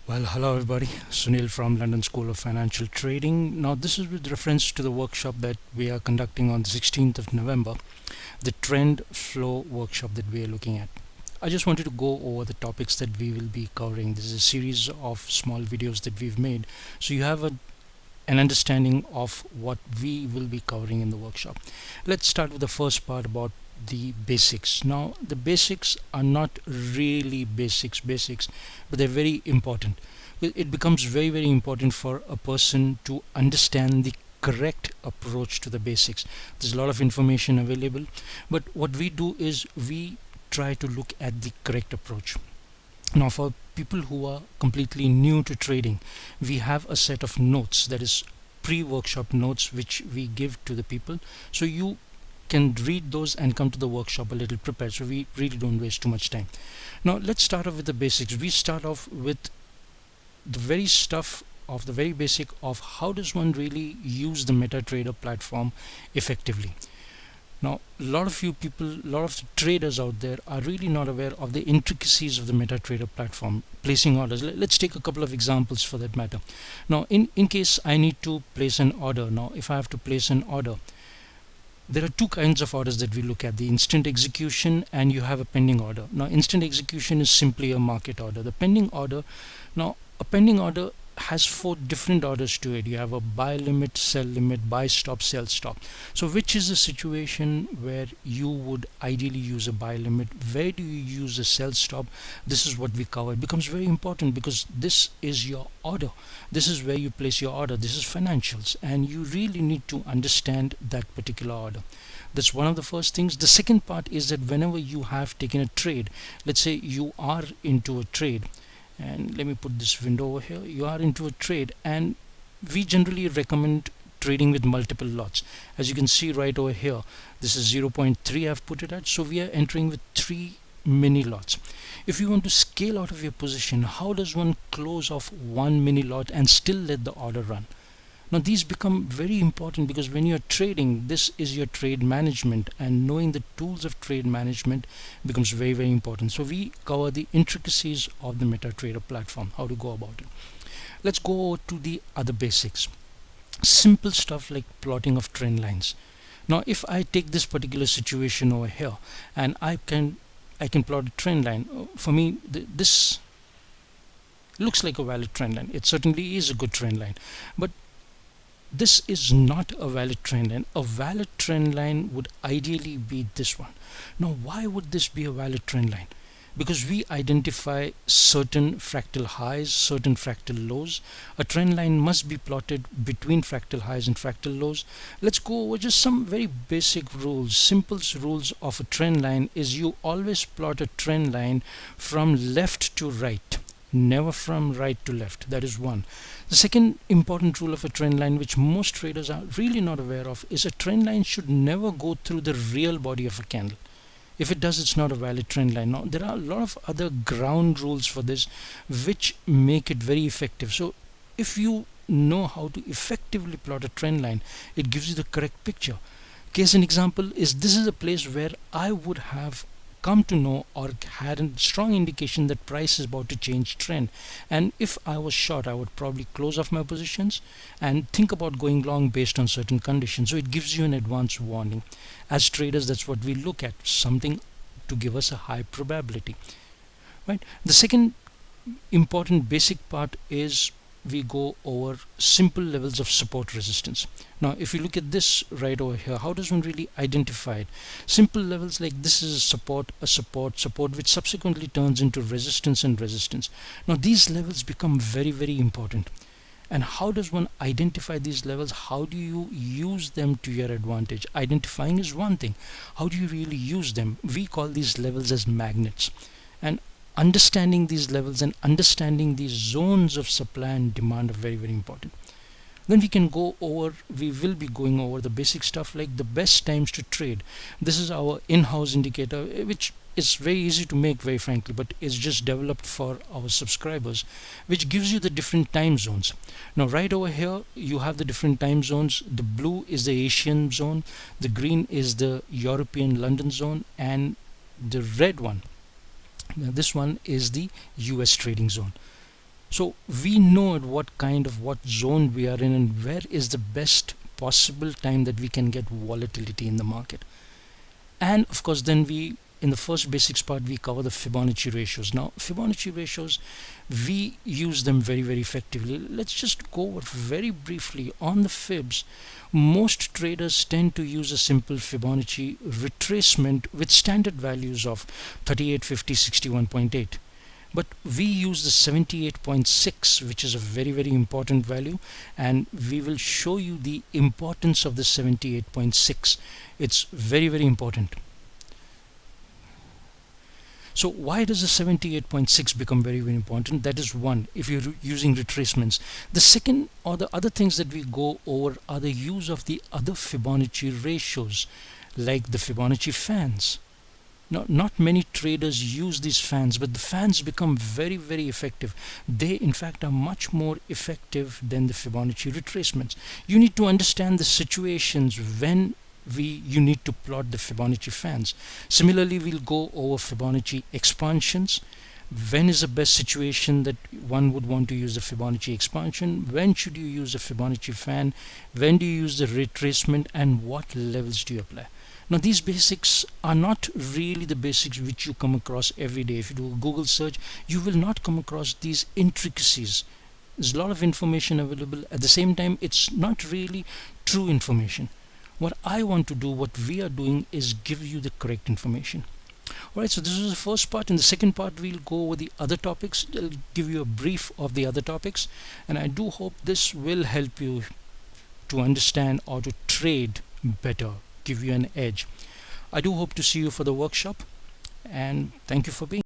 Well, hello everybody. Sunil from London School of Financial Trading. Now, this is with reference to the workshop that we are conducting on the 16th of November, the trend flow workshop that we are looking at. I just wanted to go over the topics that we will be covering. This is a series of small videos that we've made, so you have an understanding of what we will be covering in the workshop. Let's start with the first part about the basics. Now, the basics are not really basics, but they're very important. It becomes very important for a person to understand the correct approach to the basics. There's a lot of information available, but what we do is we try to look at the correct approach. Now, for people who are completely new to trading, we have a set of notes, that is pre-workshop notes, which we give to the people, so you can read those and come to the workshop a little prepared, so we really don't waste too much time. Now, let's start off with the basics. We start off with the very stuff of the very basic of how does one really use the MetaTrader platform effectively. Now, a lot of you people, a lot of traders out there are really not aware of the intricacies of the MetaTrader platform, placing orders. Let's take a couple of examples for that matter. Now, in case I need to place an order, now if I have to place an order, there are two kinds of orders that we look at: the instant execution, and you have a pending order. Now, instant execution is simply a market order. The pending order, now a pending order has four different orders to it. You have a buy limit, sell limit, buy stop, sell stop. So which is the situation where you would ideally use a buy limit? Where do you use a sell stop? This is what we cover. It becomes very important because this is your order. This is where you place your order. This is financials, and you really need to understand that particular order. That's one of the first things. The second part is that whenever you have taken a trade, let's say you are into a trade, and let me put this window over here. You are into a trade, and we generally recommend trading with multiple lots. As you can see right over here, this is 0.3 I've put it at, so we are entering with 3 mini lots. If you want to scale out of your position, how does one close off one mini lot and still let the order run? Now, these become very important because when you're trading, this is your trade management, and knowing the tools of trade management becomes very important. So we cover the intricacies of the MetaTrader platform, how to go about it. Let's go over to the other basics. Simple stuff like plotting of trend lines. Now, if I take this particular situation over here, and I can plot a trend line. For me, this looks like a valid trend line. It certainly is a good trend line, but this is not a valid trend line. A valid trend line would ideally be this one. Now, why would this be a valid trend line? Because we identify certain fractal highs, certain fractal lows. A trend line must be plotted between fractal highs and fractal lows. Let's go over just some very basic rules. Simple rules of a trend line is you always plot a trend line from left to right, never from right to left. That is one. The second important rule of a trend line, which most traders are really not aware of, is a trend line should never go through the real body of a candle. If it does, it's not a valid trend line. Now, there are a lot of other ground rules for this which make it very effective. So if you know how to effectively plot a trend line, it gives you the correct picture. Case in example is, this is a place where I would have come to know or had a strong indication that price is about to change trend, and if I was short, I would probably close off my positions and think about going long based on certain conditions. So it gives you an advance warning. As traders, that's what we look at, something to give us a high probability, right? The second important basic part is we go over simple levels of support resistance. Now, if you look at this right over here, how does one really identify it? Simple levels like this is a support, which subsequently turns into resistance and resistance. Now, these levels become very important. And how does one identify these levels? How do you use them to your advantage? Identifying is one thing. How do you really use them? We call these levels as magnets. And understanding these levels and understanding these zones of supply and demand are very important. Then we will be going over the basic stuff like the best times to trade. This is our in-house indicator, which is very easy to make, very frankly, but it's just developed for our subscribers, which gives you the different time zones. Now, right over here you have the different time zones. The blue is the Asian zone, the green is the European London zone, and the red one, now this one is the US trading zone. So we know at what zone we are in and where is the best possible time that we can get volatility in the market. And of course, then we, in the first basics part, we cover the Fibonacci ratios. Now Fibonacci ratios, we use them very effectively. Let's just go over very briefly on the fibs. Most traders tend to use a simple Fibonacci retracement with standard values of 38, 50, 61.8, but we use the 78.6, which is a very important value, and we will show you the importance of the 78.6. It's very important. So why does the 78.6 become very important? That is one, if you're using retracements. The second, or the other things that we go over, are the use of the other Fibonacci ratios, like the Fibonacci fans. Now, not many traders use these fans, but the fans become very effective. They in fact are much more effective than the Fibonacci retracements. You need to understand the situations when you need to plot the Fibonacci fans. Similarly, we'll go over Fibonacci expansions. When is the best situation that one would want to use the Fibonacci expansion? When should you use a Fibonacci fan? When do you use the retracement, and what levels do you apply? Now these basics are not really the basics which you come across every day. If you do a Google search, you will not come across these intricacies. There's a lot of information available. At the same time, it's not really true information. What I want to do, what we are doing, is give you the correct information. Alright, so this is the first part. In the second part, we'll go over the other topics. I'll give you a brief of the other topics, and I do hope this will help you to understand or to trade better, give you an edge. I do hope to see you for the workshop, and thank you for being